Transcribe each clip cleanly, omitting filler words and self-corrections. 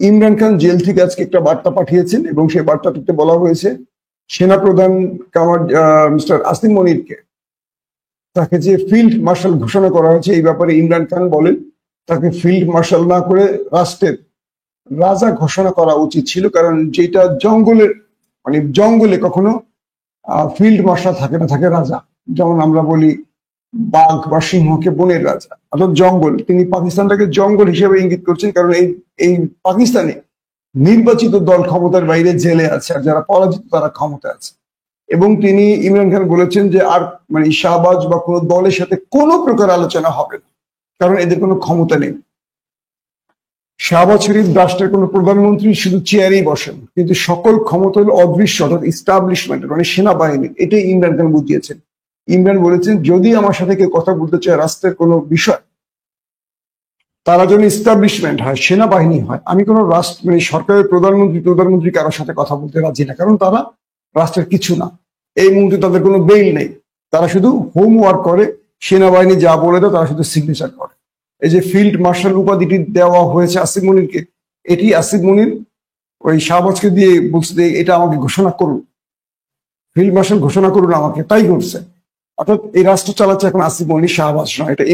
Imran Khan jail থেকে আজকে একটা বার্তা পাঠিয়েছেন এবং সেই বার্তাটিতে বলা হয়েছে সেনাপ্রধান মিস্টার আসিম মনিরকে তাকে যে ফিল্ড মার্শাল ঘোষণা করা হয়েছে এই ব্যাপারে ইমরান খান বলেন তাকে ফিল্ড মার্শাল না করে রাষ্ট্রের রাজা ঘোষণা করা উচিত ছিল, কারণ যেটা জঙ্গলের মানে জঙ্গলে কখনো ফিল্ড মার্শাল থাকে না, থাকে রাজা। যেমন আমরা বলি বাঘ বা সিংহকে বনের রাজা, অর্থাৎ জঙ্গল। তিনি পাকিস্তানটাকে জঙ্গল হিসেবে ইঙ্গিত করছেন, কারণ এই পাকিস্তানে নির্বাচিত দল ক্ষমতার বাইরে জেলে আছে আর যারা পরাজিত তারা ক্ষমতা আছে। এবং তিনি ইমরান খান বলেছেন যে আর মানে শাহবাজ বা কোনো দলের সাথে কোনো প্রকার আলোচনা হবে না, কারণ এদের কোনো ক্ষমতা নেই। শাহবাজ শরীফ রাষ্ট্রের কোনো প্রধানমন্ত্রী শুধু চেয়ারেই বসেন, কিন্তু সকল ক্ষমতা হলো অদৃশ্য, অর্থাৎ ইস্টাবলিশমেন্টের মানে সেনাবাহিনী। এটাই ইমরান খান বুঝিয়েছেন। ইমরান বলেছেন যদি আমার সাথে কেউ কথা বলতে চায় রাষ্ট্রের কোনো বিষয়, তারা যেন ইস্টাবলিশমেন্ট হয়, সেনাবাহিনী হয়। আমি কোনো রাষ্ট্র মানে সরকারের প্রধানমন্ত্রী কারোর সাথে কথা বলতে রাজি না, কারণ তারা রাষ্ট্রের কিছু না। এই মুহূর্তে তাদের কোনো বেইল নেই, তারা শুধু হোমওয়ার্ক করে, সেনাবাহিনী যা বলে দেয় তারা শুধু সিগনেচার করে। এই যে ফিল্ড মার্শাল উপাধিটি দেওয়া হয়েছে আসিফ মনিরকে, এটি আসিফ মনির ওই শাহবাজকে দিয়ে বলছে যে এটা আমাকে ঘোষণা করুন, ফিল্ড মার্শাল ঘোষণা করুন আমাকে, তাই করছে। অর্থাৎ এই রাষ্ট্র চালাচ্ছে এখন আসিফ মনির, শাহবাজ নয়। এটা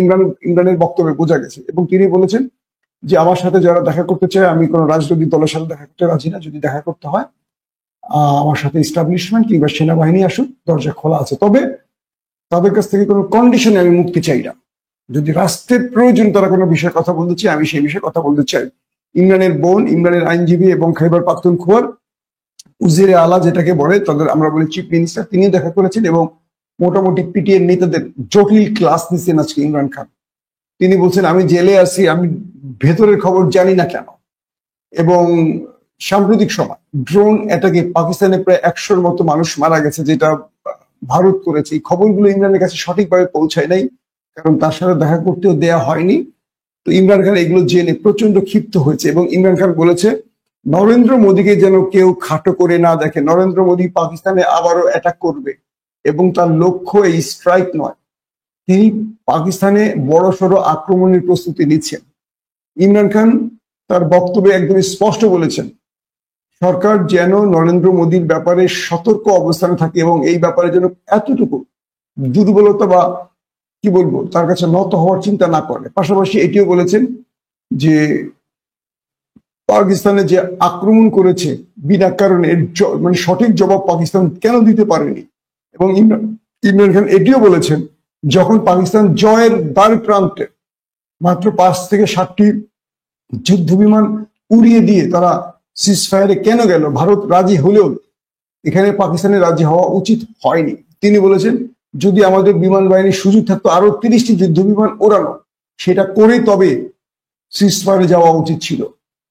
ইমরানের বক্তব্যে বোঝা গেছে। এবং তিনি বলেছেন যে আমার সাথে যারা দেখা করতে চায়, আমি কোনো রাজনৈতিক দলের সাথে দেখা করতে রাজি না। যদি দেখা করতে হয় আমার সাথে ইস্টাবলিশমেন্ট কিংবা সেনাবাহিনী আসুক, দরজা খোলা আছে। তবে তাদের কাছ থেকে কোনো কন্ডিশনে আমি মুক্তি চাই না। যদি রাষ্ট্রের প্রয়োজন তারা কোনো বিষয়ে কথা বলতে চাই, আমি সেই বিষয়ে কথা বলতে চাই। ইমরানের বোন, ইমরানের আইনজীবী এবং খাইবার পাখতুনখোয়ার উজিরে আলা যেটাকে বলে, তাদের আমরা বলি চিফ মিনিস্টার, তিনিও দেখা করেছেন এবং মোটামুটি পিটিএর নেতাদের জটিল ক্লাস নিচ্ছেন আজকে ইমরান খান। তিনি বলছেন আমি জেলে আছি, আমি ভেতরের খবর জানি না কেন। এবং সাম্প্রতিক সময় ড্রোন অ্যাটাকে পাকিস্তানে প্রায় 100-র মতো মানুষ মারা গেছে, যেটা ভারত করেছে। এই খবরগুলো ইমরানের কাছে সঠিকভাবে পৌঁছায় নাই, কারণ তার সাথে দেখা করতেও দেয়া হয়নি। তো ইমরান খান এগুলো জেনে প্রচন্ড ক্ষিপ্ত হয়েছে এবং ইমরান খান বলেছে নরেন্দ্র মোদীকে যেন কেউ খাটো করে না দেখে। নরেন্দ্র মোদী পাকিস্তানে আবারও অ্যাটাক করবে এবং তার লক্ষ্য এই স্ট্রাইক নয়। তিনি পাকিস্তানে বড়সড় আক্রমণের প্রস্তুতি নিচ্ছেন। ইমরান খান তার বক্তব্যে একদম স্পষ্ট বলেছেন সরকার যেন নরেন্দ্র মোদীর ব্যাপারে সতর্ক অবস্থানে থাকে এবং এই ব্যাপারে যেন এতটুকু দুর্বলতা বা কি বলবো তার কাছে নত হওয়ার চিন্তা না করে। পাশাপাশি এটিও বলেছেন যে পাকিস্তানে যে আক্রমণ করেছে বিনা কারণে মানে সঠিক জবাব পাকিস্তান কেন দিতে পারেনি। এবং ইমরান খান এটিও বলেছেন যখন পাকিস্তান জয়ের দ্বার প্রান্তে মাত্র 5 থেকে 7টি যুদ্ধ বিমান উড়িয়ে দিয়ে তারা সিজফায়ারে কেন গেল, ভারত রাজি হলেও এখানে পাকিস্তানের রাজি হওয়া উচিত হয়নি। তিনি বলেছেন যদি আমাদের বিমান বাহিনীর সুযোগ থাকতো আরো 30টি যুদ্ধ বিমান ওড়ানো, সেটা করে তবে সিজফায়ারে যাওয়া উচিত ছিল।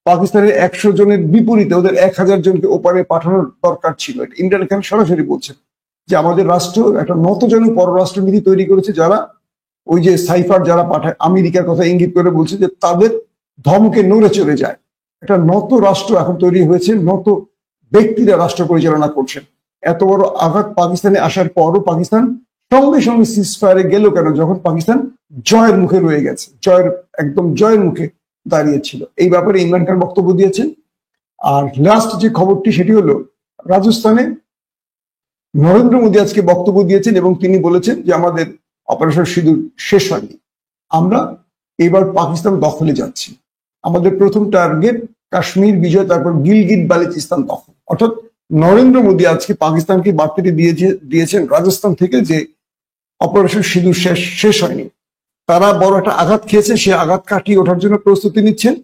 পাকিস্তানের 100 জনের বিপরীতে ওদের 1000 জনকে ওপারে পাঠানোর দরকার ছিল। এটা ইমরান খান সরাসরি বলছেন যে আমাদের রাষ্ট্র একটা নতজন পররাষ্ট্রনীতি তৈরি করেছে, যারা ওই যে সাইফার যারা পাঠায় আমেরিকার কথা ইঙ্গিত করে বলছে যে তাদের ধমকে নড়ে চলে যায়। একটা নত রাষ্ট্র এখন তৈরি হয়েছে, নত ব্যক্তিরা রাষ্ট্র পরিচালনা করছেন। এত বড় আঘাত পাকিস্তানে আসার পরও পাকিস্তান সঙ্গে সঙ্গে সিজফায়ারে গেল কেন, যখন পাকিস্তান জয়ের মুখে রয়ে গেছে, একদম জয়ের মুখে দাঁড়িয়েছিল। এই ব্যাপারে ইমরান খান বক্তব্য দিয়েছেন। আর লাস্ট যে খবরটি সেটি হলো রাজস্থানে নরেন্দ্র মোদী আজকে বক্তব্য দিয়েছেন এবং তিনি বলেছেন যে আমাদের অপারেশন সিঁদুর শেষ হয়নি, আমরা এবার পাকিস্তান দখলে যাচ্ছি। আমাদের প্রথম টার্গেট কাশ্মীর বিজয়, তারপর গিলগিট বালুচিস্তান দখল। অর্থাৎ নরেন্দ্র মোদী আজকে পাকিস্তানকে বার্তাটি দিয়েছেন রাজস্থান থেকে যে অপারেশন সিঁদুর শেষ হয়নি। তারা বড় একটা আঘাত খেয়েছে, সে আঘাত কাটিয়ে ওঠার জন্য প্রস্তুতি নিচ্ছেন।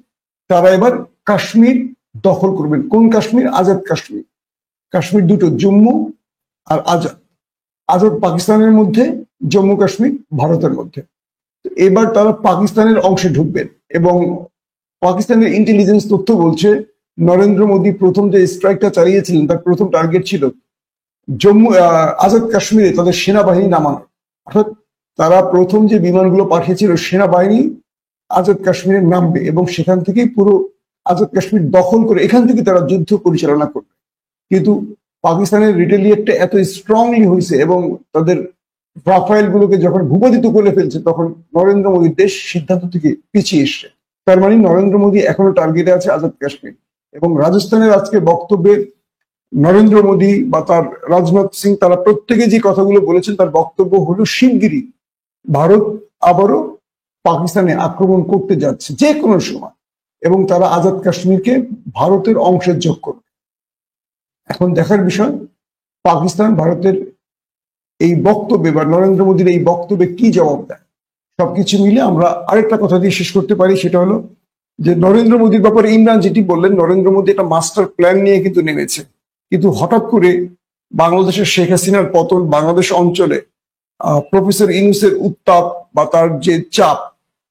তারা এবার কাশ্মীর দখল করবেন। কোন কাশ্মীর? আজাদ কাশ্মীর। কাশ্মীর দুটো, জম্মু আর আজাদ। আজাদ পাকিস্তানের মধ্যে, জম্মু কাশ্মীর ভারতের মধ্যে। এবার তারা পাকিস্তানের অংশে ঢুকবেন এবং পাকিস্তানের ইন্টেলিজেন্স তথ্য বলছে নরেন্দ্র মোদী প্রথম যে স্ট্রাইকটা চালিয়েছিলেন তার প্রথম টার্গেট ছিল আজাদ কাশ্মীরে তাদের সেনাবাহিনী নামানো। অর্থাৎ তারা প্রথম যে বিমানগুলো পাঠিয়েছিল সেনাবাহিনী আজাদ কাশ্মীরে নামবে এবং সেখান থেকেই পুরো আজাদ কাশ্মীর দখল করে এখান থেকে তারা যুদ্ধ পরিচালনা করবে। কিন্তু পাকিস্তানের রিটেলিয়েটটা এত স্ট্রংলি হয়েছে এবং তাদের রাফায়েল গুলোকে যখন ভূপাতিত করে ফেলছে, তখন নরেন্দ্র মোদীর দেশ সিদ্ধান্ত থেকে পিছিয়ে এসছে। তার মানে নরেন্দ্র মোদী এখনো টার্গেটে আছে আজাদ কাশ্মীর। এবং রাজস্থানের আজকে বক্তব্যে নরেন্দ্র মোদী বা তার রাজনাথ সিং তারা প্রত্যেকে যে কথাগুলো বলেছেন তার বক্তব্য হলো শিগগিরই ভারত আবারও পাকিস্তানে আক্রমণ করতে যাচ্ছে যে কোনো সময়, এবং তারা আজাদ কাশ্মীরকে ভারতের অংশে যোগ করবে। এখন দেখার বিষয় পাকিস্তান ভারতের এই বক্তব্যে বা নরেন্দ্র মোদীর এই বক্তব্যে কি জবাব দেয়। সবকিছু মিলে আমরা আরেকটা কথা দিয়ে শেষ করতে পারি, সেটা হলো যে নরেন্দ্র মোদীর ব্যাপারে ইমরান যেটি বললেন, নরেন্দ্র মোদী একটা মাস্টার প্ল্যান নিয়ে কিন্তু নেমেছে, কিন্তু হঠাৎ করে বাংলাদেশের শেখ হাসিনার পতন, বাংলাদেশ অঞ্চলে প্রফেসর ইউনূসের উত্তাপ বা তার যে চাপ,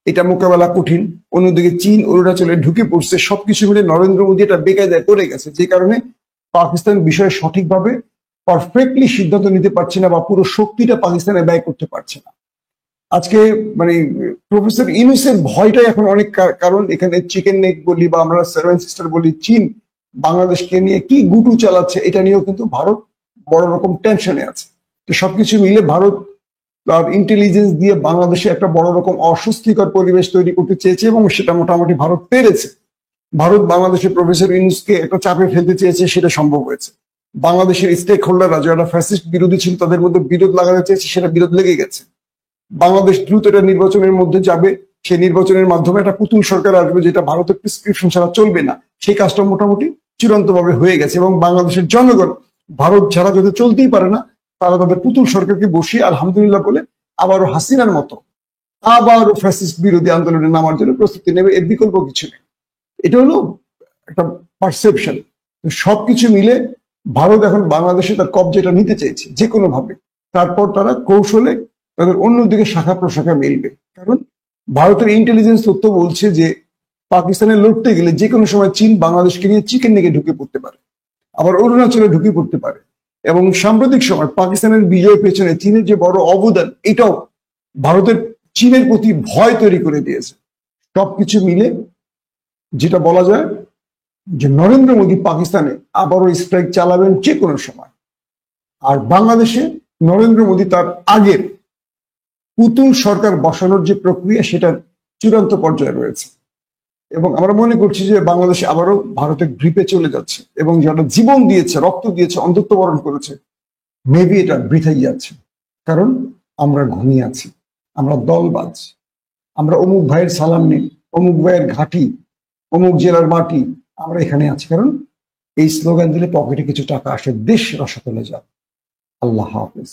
এটা মোকাবেলা কঠিন। অন্যদিকে চীন অরুণাচলে ঢুকে পড়ছে, সবকিছু মিলে নরেন্দ্র মোদী এটা বেকায়দায় পড়ে গেছে, যে কারণে পাকিস্তান বিষয়ে সঠিকভাবে পারফেক্টলি সিদ্ধান্ত নিতে পারছে না বা পুরো শক্তিটা পাকিস্তানে ব্যয় করতে পারছে না। আজকে মানে প্রফেসর ইউনূসের ভয়টাই এখন অনেক, কারণ এখানে চিকেন নেক বলি বা আমরা সেভেন সিস্টার বলি, চীন বাংলাদেশকে নিয়ে কি গুটু চালাচ্ছে এটা নিয়েও কিন্তু ভারত বড় রকম টেনশনে আছে। তো সবকিছু মিলে ভারত তার ইন্টেলিজেন্স দিয়ে বাংলাদেশে একটা বড় রকম অস্বস্তিকর পরিবেশ তৈরি করতে চেয়েছে এবং সেটা মোটামুটি ভারত পেরেছে। ভারত বাংলাদেশের প্রফেসর ইউনূসকে একটা চাপে ফেলতে চেয়েছে, সেটা সম্ভব হয়েছে। বাংলাদেশের স্টেক হোল্ডাররা যারা ফ্যাসিস্ট বিরোধী ছিল তাদের মধ্যে বিরোধ লাগাতে চেয়েছে, সেটা বিরোধ লেগে গেছে। বাংলাদেশ দ্রুত একটা নির্বাচনের মধ্যে যাবে, সেই নির্বাচনের মাধ্যমে একটা পুতুল সরকার আসবে যেটা ভারতের প্রেসক্রিপশন ছাড়া চলবে না, সেই কাজটা মোটামুটি চূড়ান্তভাবে হয়ে গেছে। এবং বাংলাদেশের জনগণ ভারত ছাড়া যদি চলতেই পারে না, তারা তাদের পুতুল সরকারকে বসিয়ে আলহামদুলিল্লাহ বলে আবারও হাসিনার মতো আবারও ফ্যাসিস্ট বিরোধী আন্দোলনে নামার জন্য প্রস্তুতি নেবে, এর বিকল্প কিছু নেই। এটা হলো একটা পারসেপশন। সবকিছু মিলে ভারত এখন বাংলাদেশে তার কবজাটা নিতে চাইছে যে কোনো ভাবে, তারপর তারা কৌশলে তাদের অন্যদিকে শাখা প্রশাখা মিলবে। কারণ ভারতের ইন্টেলিজেন্স তথ্য বলছে যে পাকিস্তানে লড়তে গেলে যে কোনো সময় চীন বাংলাদেশকে নিয়ে চিকেন নেকে ঢুকে পড়তে পারে, আবার অরুণাচলে ঢুকে পড়তে পারে। এবং সাম্প্রতিক সময় পাকিস্তানের বিজয়ের পেছনে চীনের যে বড় অবদান, এটাও ভারতের চীনের প্রতি ভয় তৈরি করে দিয়েছে। সবকিছু মিলে যেটা বলা যায় যে নরেন্দ্র মোদী পাকিস্তানে আবারও স্ট্রাইক চালাবেন যে কোনো সময়। আর বাংলাদেশে নরেন্দ্র মোদী তার আগের পুতুল সরকার বসানোর যে প্রক্রিয়া, সেটার চূড়ান্ত পর্যায়ে রয়েছে। এবং আমরা মনে করছি যে বাংলাদেশ আবারও ভারতের গ্রিপে চলে যাচ্ছে, এবং যারা জীবন দিয়েছে, রক্ত দিয়েছে, অন্ধত্ব বরণ করেছে, মেবি এটা বৃথাই যাচ্ছে। কারণ আমরা ঘুমিয়ে আছি, আমরা দলবাজ, আমরা অমুক ভাইয়ের সালাম নেই, অমুক ভাইয়ের ঘাঁটি, অমুক জেলার মাটি, আমরা এখানে আছি কারণ এই স্লোগান দিলে পকেটে কিছু টাকা আসে, দেশ রসাতলে যাবে। আল্লাহ হাফেজ।